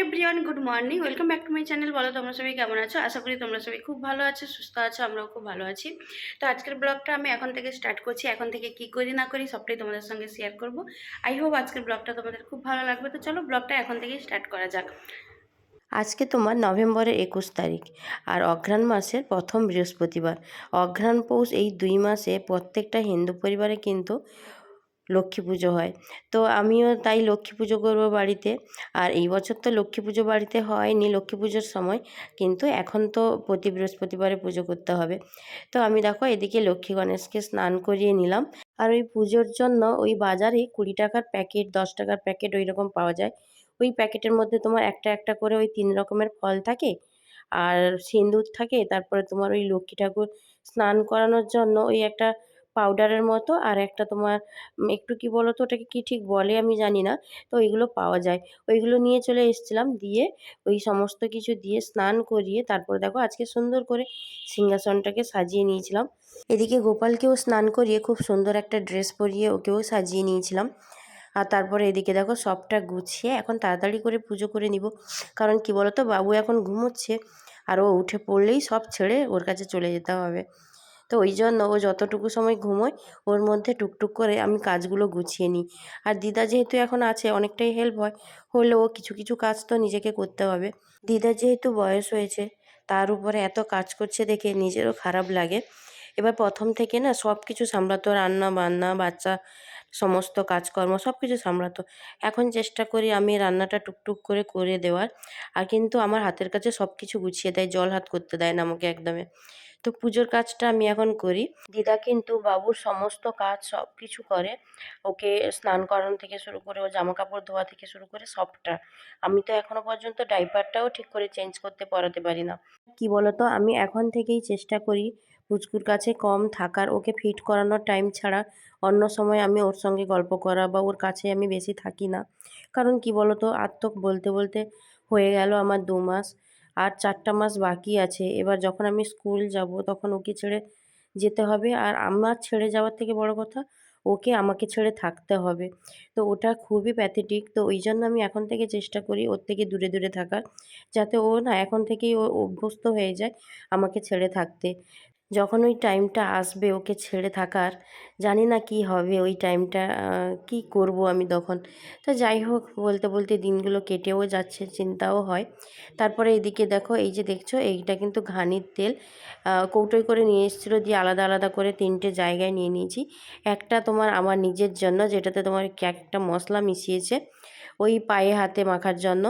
Everyone, good morning. Welcome back to my channel. বলো তোমরা সবাই কেমন আছো? আশা করি তোমরা সবাই খুব ভালো আছো, সুস্থ আছো। আমরাও খুব ভালো আছি। তো আজকের ব্লগটা আমি এখন থেকে স্টার্ট করছি। এখন থেকে কি করি না করি সবটাই তোমাদের সঙ্গে শেয়ার করব। আই হোপ আজকের ব্লগটা তোমাদের খুব ভালো লাগবে। তো চলো ব্লগটা এখন থেকেই স্টার্ট করা যাক। আজকে তোমার নভেম্বরের 21 তারিখ আর অঘ্রাণ মাসের প্রথম বৃহস্পতিবার। অঘ্রাণ পৌষ এই 2 মাসে প্রত্যেকটা হিন্দু পরিবারে কিন্তু লক্ষ্মী পুজো হয়। তো আমিও তাই লক্ষ্মী পুজো করবো বাড়িতে। আর এই বছর তো লক্ষ্মী পুজো বাড়িতে হয়নি লক্ষ্মী পুজোর সময়, কিন্তু এখন তো প্রতি বৃহস্পতিবারে পুজো করতে হবে। তো আমি দেখো এদিকে লক্ষ্মী গণেশকে স্নান করিয়ে নিলাম। আর ওই পুজোর জন্য ওই বাজারে 20 টাকার প্যাকেট, 10 টাকার প্যাকেট ওই রকম পাওয়া যায়। ওই প্যাকেটের মধ্যে তোমার একটা একটা করে ওই 3 রকমের ফল থাকে আর সিঁদুর থাকে। তারপরে তোমার ওই লক্ষ্মী ঠাকুর স্নান করানোর জন্য ওই একটা পাউডারের মতো, আর একটা তোমার একটু কি বলো তো ওটাকে কি ঠিক বলে আমি জানি না। তো ওইগুলো পাওয়া যায়, ওইগুলো নিয়ে চলে এসেছিলাম। দিয়ে ওই সমস্ত কিছু দিয়ে স্নান করিয়ে তারপরে দেখো আজকে সুন্দর করে সিংহাসনটাকে সাজিয়ে নিয়েছিলাম। এদিকে গোপালকেও স্নান করিয়ে খুব সুন্দর একটা ড্রেস পরিয়ে ওকেও সাজিয়ে নিয়েছিলাম। আর তারপরে এদিকে দেখো সবটা গুছিয়ে এখন তাড়াতাড়ি করে পুজো করে নিব। কারণ কি বলতো, বাবু এখন ঘুমোচ্ছে আর ও উঠে পড়লেই সব ছেড়ে ওর কাছে চলে যেতে হবে। তো ওই জন্য ও যতটুকু সময় ঘুমোয় ওর মধ্যে টুকটুক করে আমি কাজগুলো গুছিয়ে নিই। আর দিদা যেহেতু এখন আছে অনেকটাই হেল্প হয়, হলেও কিছু কিছু কাজ তো নিজেকে করতে হবে। দিদার যেহেতু বয়স হয়েছে, তার উপরে এত কাজ করছে দেখে নিজেরও খারাপ লাগে। এবার প্রথম থেকে না সব কিছু সামলাতো, রান্না বান্না, বাচ্চা, সমস্ত কাজকর্ম সব কিছু সামলাতো। এখন চেষ্টা করি আমি রান্নাটা টুকটুক করে করে দেওয়ার। আর কিন্তু আমার হাতের কাছে সব কিছু গুছিয়ে দেয়, জল হাত করতে দেয় না আমাকে একদমই। তো পুজোর কাজটা আমি এখন করি। দিদা কিন্তু বাবুর সমস্ত কাজ সব কিছু করে, ওকে স্নান করানো থেকে শুরু করে ও জামা কাপড় ধোয়া থেকে শুরু করে সবটা। আমি তো এখনো পর্যন্ত ডাইপারটাও ঠিক করে চেঞ্জ করতে পরাতে পারি না। কি বলতো, আমি এখন থেকেই চেষ্টা করি পুচকুর কাছে কম থাকার, ওকে ফিট করানোর টাইম ছাড়া অন্য সময় আমি ওর সঙ্গে গল্প করা বা ওর কাছে আমি বেশি থাকি না। কারণ কি বলতো, আর তো বলতে বলতে হয়ে গেল আমার 2 মাস, আর 4টা মাস বাকি আছে। এবার যখন আমি স্কুল যাব তখন ওকে ছেড়ে যেতে হবে, আর আমার ছেড়ে যাওয়ার থেকে বড় কথা ওকে আমাকে ছেড়ে থাকতে হবে। তো ওটা খুবই প্যাথেটিক। তো ওই জন্য আমি এখন থেকে চেষ্টা করি ওর থেকে দূরে দূরে থাকার, যাতে ও না এখন থেকেই ও অভ্যস্ত হয়ে যায় আমাকে ছেড়ে থাকতে। যখন ওই টাইমটা আসবে ওকে ছেড়ে থাকার, জানি না কি হবে ওই টাইমটা, কি করব আমি তখন। তো যাই হোক, বলতে বলতে দিনগুলো কেটেও যাচ্ছে, চিন্তাও হয়। তারপরে এদিকে দেখো এই যে দেখছো এইটা কিন্তু ঘানির তেল, কৌটোয় করে নিয়ে এসেছিলো, দিয়ে আলাদা আলাদা করে 3টে জায়গায় নিয়ে নিয়েছি। একটা তোমার আমার নিজের জন্য, যেটাতে তোমার একটা মশলা মিশিয়েছে ওই পায়ে হাতে মাখার জন্য।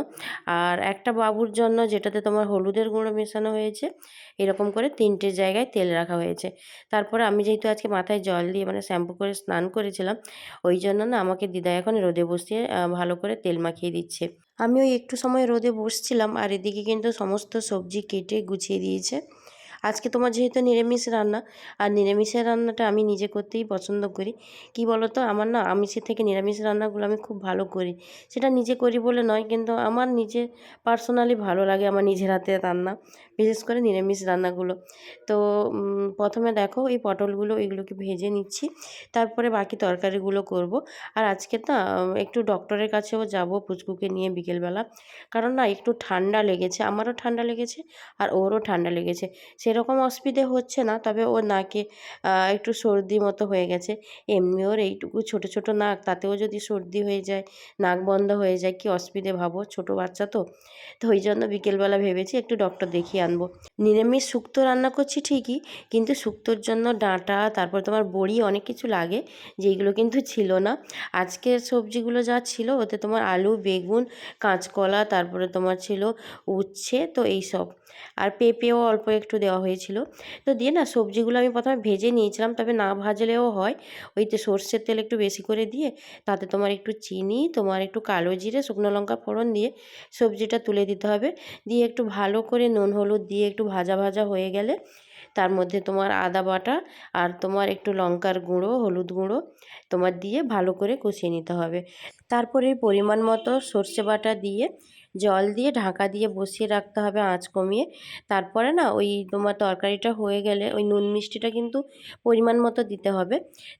আর একটা বাবুর জন্য, যেটাতে তোমার হলুদের গুঁড়ো মেশানো হয়েছে। এরকম করে 3টে জায়গায় তেল রাখা হয়েছে। তারপরে আমি যেহেতু আজকে মাথায় জল দিয়ে মানে শ্যাম্পু করে স্নান করেছিলাম, ওই জন্য না আমাকে দিদা এখন রোদে বসিয়ে ভালো করে তেল মাখিয়ে দিচ্ছে। আমি ওই একটু সময় রোদে বসছিলাম, আর এদিকে কিন্তু সমস্ত সবজি কেটে গুছিয়ে দিয়েছে। আজকে তোমার যেহেতু নিরামিষ রান্না, আর নিরামিষের রান্নাটা আমি নিজে করতেই পছন্দ করি। কি বলো তো, আমার না আমিষের থেকে নিরামিষ রান্নাগুলো আমি খুব ভালো করি। সেটা নিজে করি বলে নয়, কিন্তু আমার নিজে পার্সোনালি ভালো লাগে আমার নিজের হাতের রান্না, বিশেষ করে নিরামিষ রান্নাগুলো। তো প্রথমে দেখো এই পটলগুলো এগুলোকে ভেজে নিচ্ছি, তারপরে বাকি তরকারিগুলো করব। আর আজকে না একটু ডক্টরের কাছেও যাব পুচকুকে নিয়ে বিকেলবেলা। কারণ না একটু ঠান্ডা লেগেছে, আমারও ঠান্ডা লেগেছে আর ওরও ঠান্ডা লেগেছে। সেরকম অসুবিধে হচ্ছে না, তবে ওর নাকে একটু সর্দি মতো হয়ে গেছে। এমনি ওর এইটুকু ছোট ছোট নাক, তাতেও যদি সর্দি হয়ে যায়, নাক বন্ধ হয়ে যায়, কি অসুবিধে ভাবো, ছোট বাচ্চা তো। তো ওই জন্য বিকেলবেলা ভেবেছি একটু ডক্টর দেখিয়ে আনবো। নিরামিষ শুক্তো রান্না করছি ঠিকই, কিন্তু শুক্তোর জন্য ডাঁটা, তারপর তোমার বড়ি, অনেক কিছু লাগে, যেইগুলো কিন্তু ছিল না। আজকের সবজিগুলো যা ছিল ওতে তোমার আলু, বেগুন, কাঁচকলা, তারপরে তোমার ছিল উচ্ছে, তো এই সব। আর পেঁপেও অল্প একটু দেওয়া হয়েছিল। তো দিয়ে না সবজিগুলো আমি প্রথমে ভেজে নিয়েছিলাম, তবে না ভাজলেও হয়। ওই তো সর্ষের তেল একটু বেশি করে দিয়ে, তাতে তোমার একটু চিনি, তোমার একটু কালো জিরে, শুকনো লঙ্কা ফোড়ন দিয়ে সবজিটা তুলে দিতে হবে। দিয়ে একটু ভালো করে নুন হলুদ দিয়ে একটু ভাজা ভাজা হয়ে গেলে তার মধ্যে তোমার আদা বাটা আর তোমার একটু লঙ্কার গুঁড়ো, হলুদ গুঁড়ো তোমার দিয়ে ভালো করে কষিয়ে নিতে হবে। তারপরে পরিমাণ মতো সর্ষে বাটা দিয়ে জল দিয়ে ঢাকা দিয়ে বসিয়ে রাখতে হবে আঁচ কমিয়ে। তারপরে না ওই তোমার তরকারিটা হয়ে গেলে ওই নুন মিষ্টিটা কিন্তু পরিমাণ মতো দিতে হবে।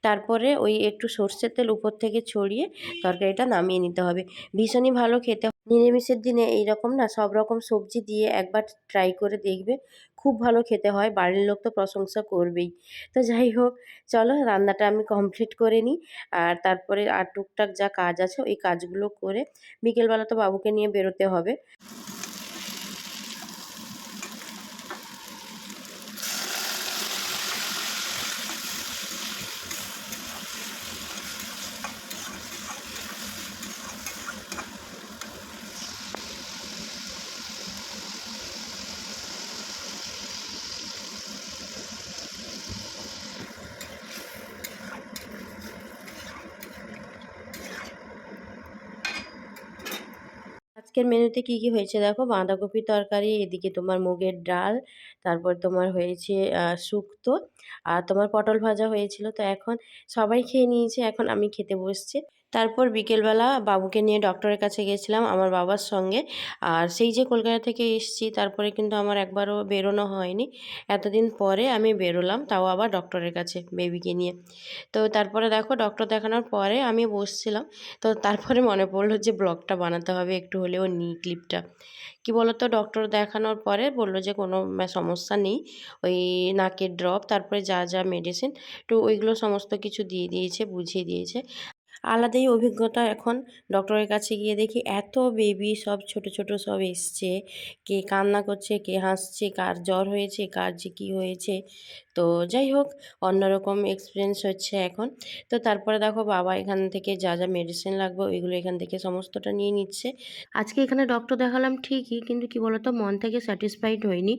তারপরে ওই একটু সর্ষের তেল উপর থেকে ছড়িয়ে তরকারিটা নামিয়ে নিতে হবে। ভীষণই ভালো খেতে হয়। নিরামিষের দিনে এইরকম না সব রকম সবজি দিয়ে একবার ট্রাই করে দেখবে, খুব ভালো খেতে হয়। বাড়ির লোক তো প্রশংসা করবেই। তো যাই হোক, চলো রান্নাটা আমি কমপ্লিট করে নিই। আর তারপরে আর টুকটাক যা কাজ আছে ওই কাজগুলো করে বিকেলবেলা তো বাবুকে নিয়ে বেরোতে হবে। আজকের মেনুতে কি, কি হয়েছে দেখো, বাঁধাকপির তরকারি, এদিকে তোমার মুগের ডাল, তারপর তোমার হয়েছে শুক্তো, আর তোমার পটল ভাজা হয়েছিল। তো এখন সবাই খেয়ে নিয়েছে, এখন আমি খেতে বসছি। তারপর বিকেলবেলা বাবুকে নিয়ে ডক্টরের কাছে গেছিলাম আমার বাবার সঙ্গে। আর সেই যে কলকাতা থেকে এসেছি, তারপরে কিন্তু আমার একবারও বেরোনো হয়নি। এতদিন পরে আমি বেরোলাম, তাও আবার ডক্টরের কাছে বেবিকে নিয়ে। তো তারপরে দেখো ডক্টর দেখানোর পরে আমি বসছিলাম। তো তারপরে মনে পড়লো যে ব্লগটা বানাতে হবে, একটু হলেও নিই ক্লিপটা। কি বলতো, ডক্টর দেখানোর পরে বললো যে কোনো সমস্যা নেই। ওই নাকের ড্রপ, তারপরে যা যা মেডিসিন, তো ওইগুলো সমস্ত কিছু দিয়ে দিয়েছে, বুঝিয়ে দিয়েছে। আলাদাই অভিজ্ঞতা এখন। ডক্টরের কাছে গিয়ে দেখি এত বেবি সব ছোট ছোট সব এসছে, কে কান্না করছে, কে হাসছে, কার জ্বর হয়েছে, কার যে কী হয়েছে। তো যাই হোক, অন্যরকম এক্সপিরিয়েন্স হচ্ছে এখন। তো তারপরে দেখো বাবা এখান থেকে যা যা মেডিসিন লাগবে ওইগুলো এখান থেকে সমস্তটা নিয়ে নিচ্ছে। আজকে এখানে ডক্টর দেখালাম ঠিকই, কিন্তু কি বলতো, মন থেকে স্যাটিসফাইড হইনি।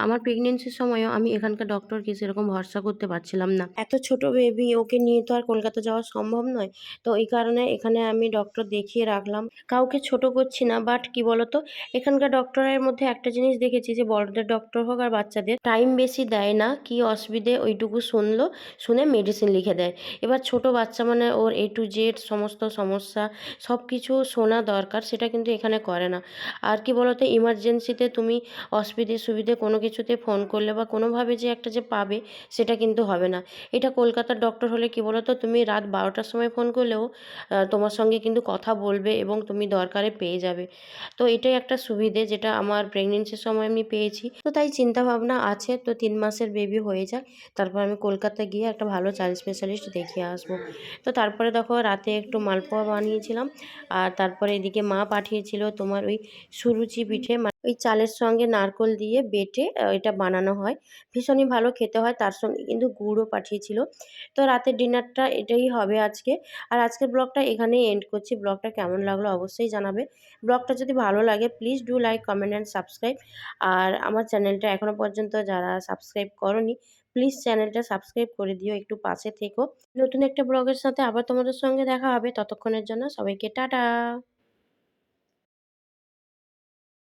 আমার প্রেগনেন্সির সময়ও আমি এখানকার ডক্টরকে সেরকম ভরসা করতে পারছিলাম না। এত ছোট বেবি, ওকে নিয়ে তো আর কলকাতা যাওয়া সম্ভব নয়। তো এই কারণে এখানে আমি ডক্টর দেখিয়ে রাখলাম। কাউকে ছোট করছি না, বাট কি বলতো, এখানকার ডক্টরের মধ্যে একটা জিনিস দেখেছি যে বড়দের ডক্টর হোক আর বাচ্চাদের, টাইম বেশি দেয় না। কি অসুবিধে ওইটুকু শুনলো, শুনে মেডিসিন লিখে দেয়। এবার ছোট বাচ্চা মানে ওর A to Z সমস্ত সমস্যা সব কিছু শোনা দরকার, সেটা কিন্তু এখানে করে না। আর কি বলতো, ইমার্জেন্সিতে তুমি অসুবিধে সুবিধে কোনো কিছুতে ফোন করলে বা কোনোভাবে যে একটা যে পাবে, সেটা কিন্তু হবে না। এটা কলকাতার ডক্টর হলে কি বলতো, তুমি রাত 12টার সময় ফোন করলেও তোমার সঙ্গে কিন্তু কথা বলবে এবং তুমি দরকারে পেয়ে যাবে। তো এটাই একটা সুবিধে যেটা আমার প্রেগনেন্সির সময় আমি পেয়েছি। তো তাই চিন্তা ভাবনা আছে, তো 3 মাসের বেবি হয়ে যাক, তারপর আমি কলকাতা গিয়ে একটা ভালো চাইল্ড স্পেশালিস্ট দেখিয়ে আসবো। তো তারপরে দেখো রাতে একটু মালপোয়া বানিয়েছিলাম। আর তারপরে এদিকে মা পাঠিয়েছিল তোমার ওই সুরুচি পিঠে, ওই চালের সঙ্গে নারকোল দিয়ে বেটে এটা বানানো হয়, ভীষণই ভালো খেতে হয়। তার সঙ্গে কিন্তু গুড়ও পাঠিয়েছিল। তো রাতের ডিনারটা এটাই হবে আজকে। আর আজকের ব্লগটা এখানেই এন্ড করছি। ব্লগটা কেমন লাগলো অবশ্যই জানাবে। ব্লগটা যদি ভালো লাগে please do like, comment and subscribe. আর আমার চ্যানেলটা এখনও পর্যন্ত যারা সাবস্ক্রাইব করোনি, প্লিজ চ্যানেলটা সাবস্ক্রাইব করে দিও, একটু পাশে থেকো। নতুন একটা ব্লগের সাথে আবার তোমাদের সঙ্গে দেখা হবে। ততক্ষণের জন্য সবাইকে টাটা।